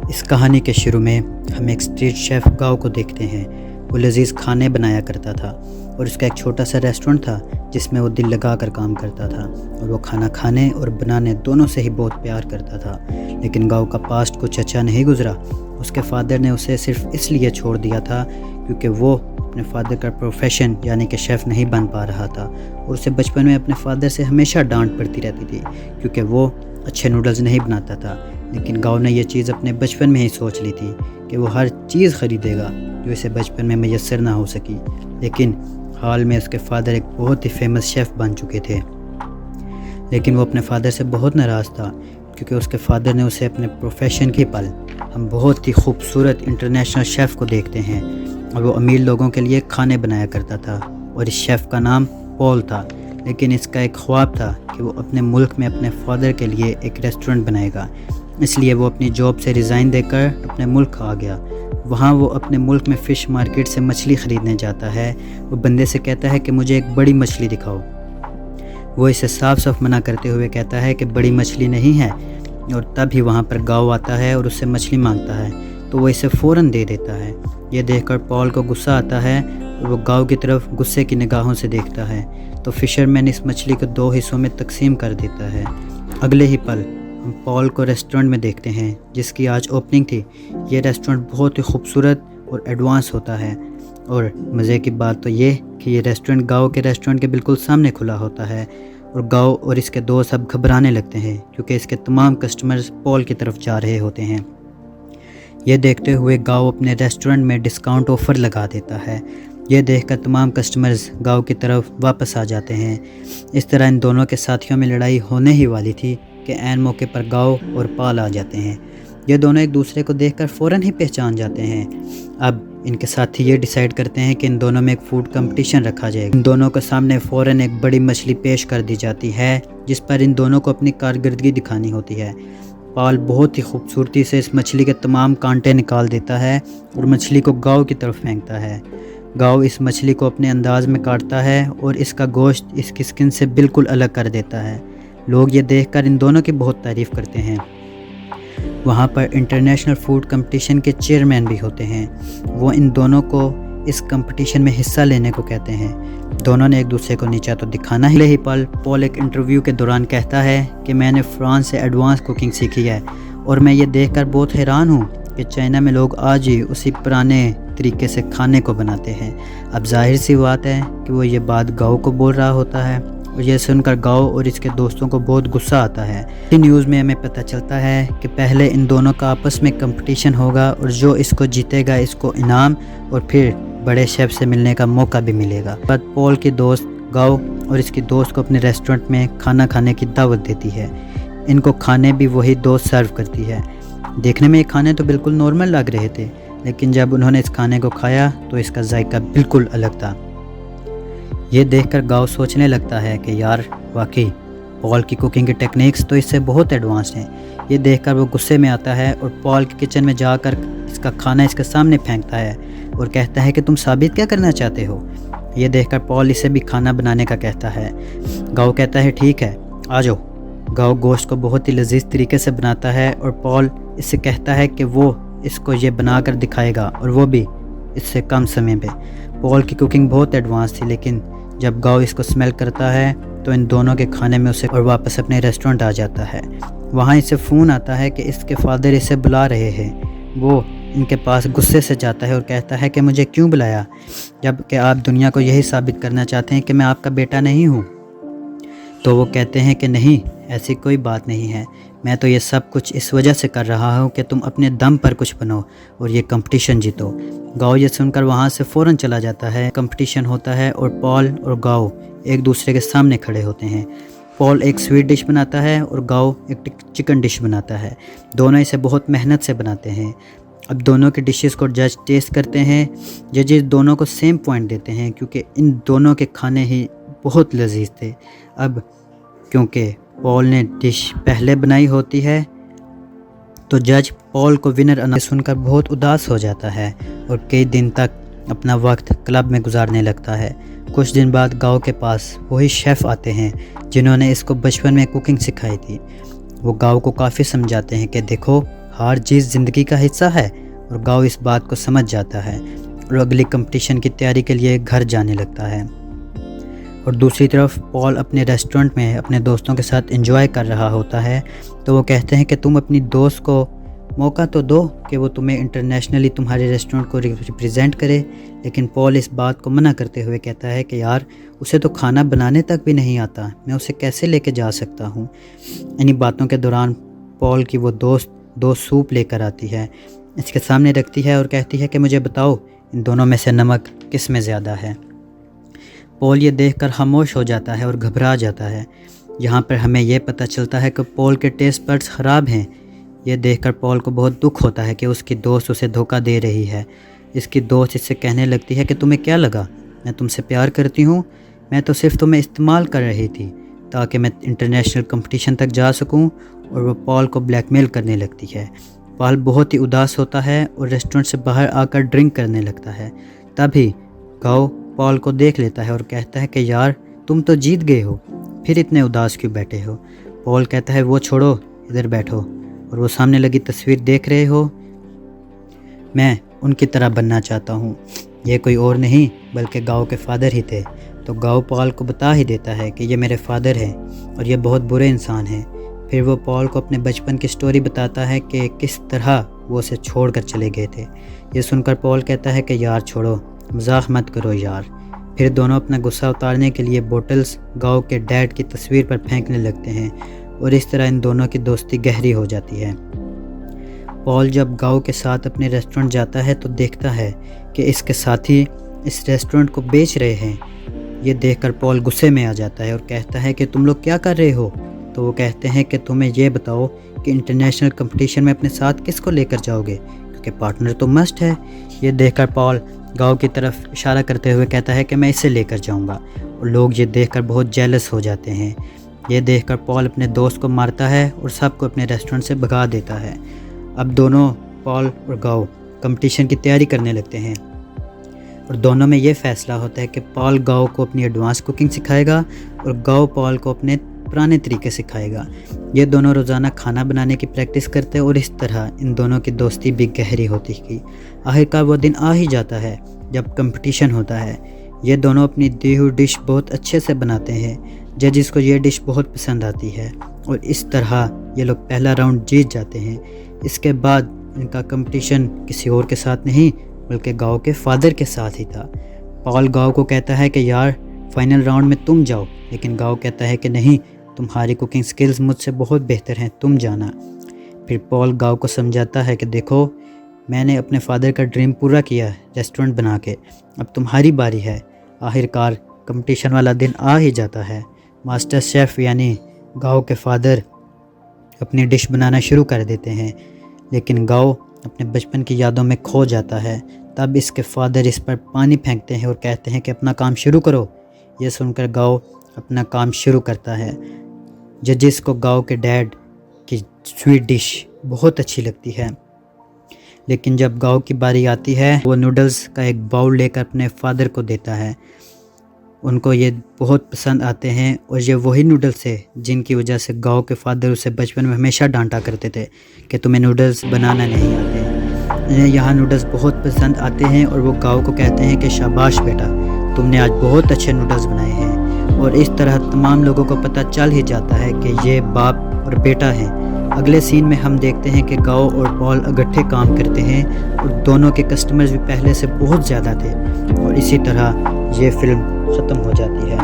اس کہانی کے شروع میں ہم ایک اسٹریٹ شیف گاؤ کو دیکھتے ہیں۔ وہ لذیذ کھانے بنایا کرتا تھا اور اس کا ایک چھوٹا سا ریسٹورنٹ تھا جس میں وہ دل لگا کر کام کرتا تھا، اور وہ کھانا کھانے اور بنانے دونوں سے ہی بہت پیار کرتا تھا۔ لیکن گاؤ کا پاسٹ کچھ اچھا نہیں گزرا۔ اس کے فادر نے اسے صرف اس لیے چھوڑ دیا تھا کیونکہ وہ اپنے فادر کا پروفیشن یعنی کہ شیف نہیں بن پا رہا تھا، اور اسے بچپن میں اپنے فادر سے ہمیشہ ڈانٹ پڑتی رہتی تھی کیونکہ وہ اچھے نوڈلز نہیں بناتا تھا۔ لیکن گاؤ نے یہ چیز اپنے بچپن میں ہی سوچ لی تھی کہ وہ ہر چیز خریدے گا جو اسے بچپن میں میسر نہ ہو سکی۔ لیکن حال میں اس کے فادر ایک بہت ہی فیمس شیف بن چکے تھے، لیکن وہ اپنے فادر سے بہت ناراض تھا کیونکہ اس کے فادر نے اسے اپنے پروفیشن کے پل ہم بہت ہی خوبصورت انٹرنیشنل شیف کو دیکھتے ہیں، اور وہ امیر لوگوں کے لیے کھانے بنایا کرتا تھا، اور اس شیف کا نام پال تھا۔ لیکن اس کا ایک خواب تھا کہ وہ اپنے ملک میں اپنے فادر کے لیے ایک ریسٹورنٹ بنائے گا، اس لیے وہ اپنی جاب سے ریزائن دے کر اپنے ملک آ گیا۔ وہاں وہ اپنے ملک میں فش مارکیٹ سے مچھلی خریدنے جاتا ہے۔ وہ بندے سے کہتا ہے کہ مجھے ایک بڑی مچھلی دکھاؤ۔ وہ اسے صاف صاف منع کرتے ہوئے کہتا ہے کہ بڑی مچھلی نہیں ہے، اور تب ہی وہاں پر گاؤ آتا ہے اور اس سے مچھلی مانگتا ہے تو وہ اسے فوراً دے دیتا ہے۔ یہ دیکھ کر پال کو غصہ آتا ہے اور وہ گاؤ کی طرف غصے کی نگاہوں سے دیکھتا ہے، تو فشرمین اس مچھلی کو 2 حصوں میں تقسیم کر دیتا ہے۔ اگلے ہی پل ہم پال کو ریسٹورنٹ میں دیکھتے ہیں جس کی آج اوپننگ تھی۔ یہ ریسٹورنٹ بہت ہی خوبصورت اور ایڈوانس ہوتا ہے، اور مزے کی بات تو یہ کہ یہ ریسٹورنٹ گاؤ کے ریسٹورنٹ کے بالکل سامنے کھلا ہوتا ہے، اور گاؤ اور اس کے دوست اب گھبرانے لگتے ہیں کیونکہ اس کے تمام کسٹمرز پال کی طرف جا رہے ہوتے ہیں۔ یہ دیکھتے ہوئے گاؤ اپنے ریسٹورنٹ میں ڈسکاؤنٹ آفر لگا دیتا ہے۔ یہ دیکھ کر تمام کسٹمرز گاؤ کی طرف واپس آ جاتے ہیں۔ اس طرح ان دونوں کے ساتھیوں میں لڑائی ہونے ہی والی تھی کہ عین موقع پر گاؤ اور پال آ جاتے ہیں۔ یہ دونوں ایک دوسرے کو دیکھ کر فوراً ہی پہچان جاتے ہیں۔ اب ان کے ساتھی یہ ڈیسائیڈ کرتے ہیں کہ ان دونوں میں ایک فوڈ کمپٹیشن رکھا جائے گا۔ ان دونوں کے سامنے فوراً ایک بڑی مچھلی پیش کر دی جاتی ہے جس پر ان دونوں کو اپنی کارکردگی دکھانی ہوتی ہے۔ پال بہت ہی خوبصورتی سے اس مچھلی کے تمام کانٹے نکال دیتا ہے اور مچھلی کو گاؤ کی طرف پھینکتا ہے۔ گاؤ اس مچھلی کو اپنے انداز میں کاٹتا ہے اور اس کا گوشت اس کی سکن سے بالکل الگ کر دیتا ہے۔ لوگ یہ دیکھ کر ان دونوں کی بہت تعریف کرتے ہیں۔ وہاں پر انٹرنیشنل فوڈ کمپٹیشن کے چیئرمین بھی ہوتے ہیں۔ وہ ان دونوں کو اس کمپٹیشن میں حصہ لینے کو کہتے ہیں۔ دونوں نے ایک دوسرے کو نیچا تو دکھانا ہی پال ایک انٹرویو کے دوران کہتا ہے کہ میں نے فرانس سے ایڈوانس کوکنگ سیکھی ہے، اور میں یہ دیکھ کر بہت حیران ہوں کہ چائنا میں لوگ آج ہی اسی پرانے طریقے سے کھانے کو بناتے ہیں۔ اب ظاہر سی بات ہے کہ وہ یہ بات گاؤ کو بول رہا ہوتا ہے، اور یہ سن کر گاؤ اور اس کے دوستوں کو بہت غصہ آتا ہے۔ اسی نیوز میں ہمیں پتہ چلتا ہے کہ پہلے ان دونوں کا آپس میں کمپٹیشن ہوگا، اور جو اس کو جیتے گا اس کو انعام اور پھر بڑے شیف سے ملنے کا موقع بھی ملے گا۔ بعد پال کی دوست گاؤ اور اس کی دوست کو اپنے ریسٹورنٹ میں کھانا کھانے کی دعوت دیتی ہے۔ ان کو کھانے بھی وہی دوست سرو کرتی ہے۔ دیکھنے میں یہ کھانے تو بالکل نارمل لگ رہے تھے، لیکن جب انہوں نے اس کھانے کو کھایا تو اس کا ذائقہ بالکل الگ تھا۔ یہ دیکھ کر گاؤ سوچنے لگتا ہے کہ یار واقعی پال کی کوکنگ کی ٹیکنیکس تو اس سے بہت ایڈوانس ہیں۔ یہ دیکھ کر وہ غصے میں آتا ہے اور پال کے کچن میں جا کر اس کا کھانا اس کے سامنے پھینکتا ہے اور کہتا ہے کہ تم ثابت کیا کرنا چاہتے ہو۔ یہ دیکھ کر پال اسے بھی کھانا بنانے کا کہتا ہے۔ گاؤ کہتا ہے ٹھیک ہے آ جاؤ۔ گاؤ گوشت کو بہت ہی لذیذ طریقے سے بناتا ہے، اور پال اس سے کہتا ہے کہ وہ اس کو یہ بنا کر دکھائے گا، اور وہ بھی اس سے کم سمے میں۔ پال کی کوکنگ بہت ایڈوانس تھی، لیکن جب گاؤ اس کو سمیل کرتا ہے تو ان دونوں کے کھانے میں اسے اور واپس اپنے ریسٹورنٹ آ جاتا ہے۔ وہاں اسے فون آتا ہے کہ اس کے فادر اسے بلا رہے ہیں۔ وہ ان کے پاس غصے سے جاتا ہے اور کہتا ہے کہ مجھے کیوں بلایا، جب کہ آپ دنیا کو یہی ثابت کرنا چاہتے ہیں کہ میں آپ کا بیٹا نہیں ہوں۔ تو وہ کہتے ہیں کہ نہیں، ایسی کوئی بات نہیں ہے، میں تو یہ سب کچھ اس وجہ سے کر رہا ہوں کہ تم اپنے دم پر کچھ بنو اور یہ کمپٹیشن جیتو۔ گاؤ یہ سن کر وہاں سے فوراً چلا جاتا ہے۔ کمپٹیشن ہوتا ہے اور پال اور گاؤ ایک دوسرے کے سامنے کھڑے ہوتے ہیں۔ پال ایک سویٹ ڈش بناتا ہے اور گاؤ ایک چکن ڈش بناتا ہے۔ دونوں اسے بہت محنت سے بناتے ہیں۔ اب دونوں کی ڈشز کو جج ٹیسٹ کرتے ہیں۔ ججز دونوں کو سیم پوائنٹ دیتے ہیں کیونکہ ان دونوں کے کھانے ہی بہت لذیذ تھے۔ اب کیونکہ پال نے ڈش پہلے بنائی ہوتی ہے تو جج پال کو ونر سن کر بہت اداس ہو جاتا ہے اور کئی دن تک اپنا وقت کلب میں گزارنے لگتا ہے۔ کچھ دن بعد گاؤ کے پاس وہی شیف آتے ہیں جنہوں نے اس کو بچپن میں کوکنگ سکھائی تھی۔ وہ گاؤ کو کافی سمجھاتے ہیں کہ دیکھو ہار جیت زندگی کا حصہ ہے، اور گاؤ اس بات کو سمجھ جاتا ہے اور اگلی کمپٹیشن کی تیاری کے لیے گھر جانے لگتا ہے۔ اور دوسری طرف پال اپنے ریسٹورنٹ میں اپنے دوستوں کے ساتھ انجوائے کر رہا ہوتا ہے، تو وہ کہتے ہیں کہ تم اپنی دوست کو موقع تو دو کہ وہ تمہیں انٹرنیشنلی تمہارے ریسٹورنٹ کو ریپریزنٹ کرے، لیکن پال اس بات کو منع کرتے ہوئے کہتا ہے کہ یار اسے تو کھانا بنانے تک بھی نہیں آتا، میں اسے کیسے لے کے جا سکتا ہوں۔ انہی باتوں کے دوران پال کی وہ دوست 2 سوپ لے کر آتی ہے، اس کے سامنے رکھتی ہے اور کہتی ہے کہ مجھے بتاؤ ان دونوں میں سے نمک کس میں زیادہ ہے۔ پال یہ دیکھ کر خاموش ہو جاتا ہے اور گھبرا جاتا ہے۔ یہاں پر ہمیں یہ پتہ چلتا ہے کہ پال کے ٹیسٹ بڈز خراب ہیں۔ یہ دیکھ کر پال کو بہت دکھ ہوتا ہے کہ اس کی دوست اسے دھوکہ دے رہی ہے۔ اس کی دوست اس سے کہنے لگتی ہے کہ تمہیں کیا لگا میں تم سے پیار کرتی ہوں؟ میں تو صرف تمہیں استعمال کر رہی تھی تاکہ میں انٹرنیشنل کمپٹیشن تک جا سکوں، اور وہ پال کو بلیک میل کرنے لگتی ہے۔ پال بہت ہی اداس ہوتا ہے اور ریسٹورنٹ سے باہر آ کر ڈرنک کرنے لگتا ہے۔ تبھی گاؤ پال کو دیکھ لیتا ہے اور کہتا ہے کہ یار تم تو جیت گئے ہو، پھر اتنے اداس کیوں بیٹھے ہو؟ پال کہتا ہے وہ چھوڑو، ادھر بیٹھو، اور وہ سامنے لگی تصویر دیکھ رہے ہو؟ میں ان کی طرح بننا چاہتا ہوں۔ یہ کوئی اور نہیں بلکہ گاؤ کے فادر ہی تھے۔ تو گاؤ پال کو بتا ہی دیتا ہے کہ یہ میرے فادر ہیں اور یہ بہت برے انسان ہیں۔ پھر وہ پال کو اپنے بچپن کی سٹوری بتاتا ہے کہ کس طرح وہ اسے چھوڑ کر چلے گئے تھے۔ یہ سن کر پال کہتا ہے کہ یار چھوڑو، مذاق مت کرو یار۔ پھر دونوں اپنا غصہ اتارنے کے لیے بوٹلز گاؤ کے ڈیڈ کی تصویر پر پھینکنے لگتے ہیں، اور اس طرح ان دونوں کی دوستی گہری ہو جاتی ہے۔ پال جب گاؤ کے ساتھ اپنے ریسٹورنٹ جاتا ہے تو دیکھتا ہے کہ اس کے ساتھی اس ریسٹورنٹ کو بیچ رہے ہیں۔ یہ دیکھ کر پال غصے میں آ جاتا ہے اور کہتا ہے کہ تم لوگ کیا کر رہے ہو؟ تو وہ کہتے ہیں کہ تمہیں یہ بتاؤ کہ انٹرنیشنل کمپٹیشن میں اپنے ساتھ کس کو لے کر جاؤ گے، کیونکہ پارٹنر تو مسٹ ہے۔ یہ دیکھ کر پال گاؤ کی طرف اشارہ کرتے ہوئے کہتا ہے کہ میں اسے لے کر جاؤں گا، اور لوگ یہ دیکھ کر بہت جیلس ہو جاتے ہیں۔ یہ دیکھ کر پال اپنے دوست کو مارتا ہے اور سب کو اپنے ریسٹورنٹ سے بھگا دیتا ہے۔ اب دونوں پال اور گاؤ کمپٹیشن کی تیاری کرنے لگتے ہیں، اور دونوں میں یہ فیصلہ ہوتا ہے کہ پال گاؤ کو اپنی ایڈوانس کوکنگ سکھائے گا اور گاؤ پال کو اپنے پرانے طریقے سکھائے گا۔ یہ دونوں روزانہ کھانا بنانے کی پریکٹس کرتے اور اس طرح ان دونوں کی دوستی بھی گہری ہوتی گئی۔ آخرکار وہ دن آ ہی جاتا ہے جب کمپٹیشن ہوتا ہے۔ یہ دونوں اپنی دی ہوئی ڈش بہت اچھے سے بناتے ہیں، ججز کو یہ ڈش بہت پسند آتی ہے، اور اس طرح یہ لوگ پہلا راؤنڈ جیت جاتے ہیں۔ اس کے بعد ان کا کمپٹیشن کسی اور کے ساتھ نہیں بلکہ گاؤ کے فادر کے ساتھ ہی تھا۔ پال گاؤ کو کہتا ہے کہ یار فائنل راؤنڈ میں تم جاؤ، لیکن گاؤ کہتا ہے کہ نہیں، تمہاری کوکنگ سکلز مجھ سے بہت بہتر ہیں، تم جانا۔ پھر پال گاؤ کو سمجھاتا ہے کہ دیکھو میں نے اپنے فادر کا ڈریم پورا کیا ہے ریسٹورنٹ بنا کے، اب تمہاری باری ہے۔ آخرکار کمپٹیشن والا دن آ ہی جاتا ہے۔ ماسٹر شیف یعنی گاؤ کے فادر اپنی ڈش بنانا شروع کر دیتے ہیں، لیکن گاؤ اپنے بچپن کی یادوں میں کھو جاتا ہے۔ تب اس کے فادر اس پر پانی پھینکتے ہیں اور کہتے ہیں کہ اپنا کام شروع کرو۔ یہ سن کر گاؤ اپنا کام شروع کرتا ہے۔ ججز کو گاؤ کے ڈیڈ کی سویٹ ڈش بہت اچھی لگتی ہے، لیکن جب گاؤ کی باری آتی ہے وہ نوڈلز کا ایک باؤل لے کر اپنے فادر کو دیتا ہے۔ ان کو یہ بہت پسند آتے ہیں، اور یہ وہی نوڈلز ہے جن کی وجہ سے گاؤ کے فادر اسے بچپن میں ہمیشہ ڈانٹا کرتے تھے کہ تمہیں نوڈلز بنانا نہیں آتے۔ انہیں یہاں نوڈلز بہت پسند آتے ہیں اور وہ گاؤ کو کہتے ہیں کہ شاباش بیٹا، تم نے آج بہت اچھے نوڈلز بنائے ہیں۔ اور اس طرح تمام لوگوں کو پتہ چل ہی جاتا ہے کہ یہ باپ اور بیٹا ہیں۔ اگلے سین میں ہم دیکھتے ہیں کہ گاؤ اور پال اکٹھے کام کرتے ہیں، اور دونوں کے کسٹمرز بھی پہلے سے بہت زیادہ تھے، اور اسی طرح یہ فلم ختم ہو جاتی ہے۔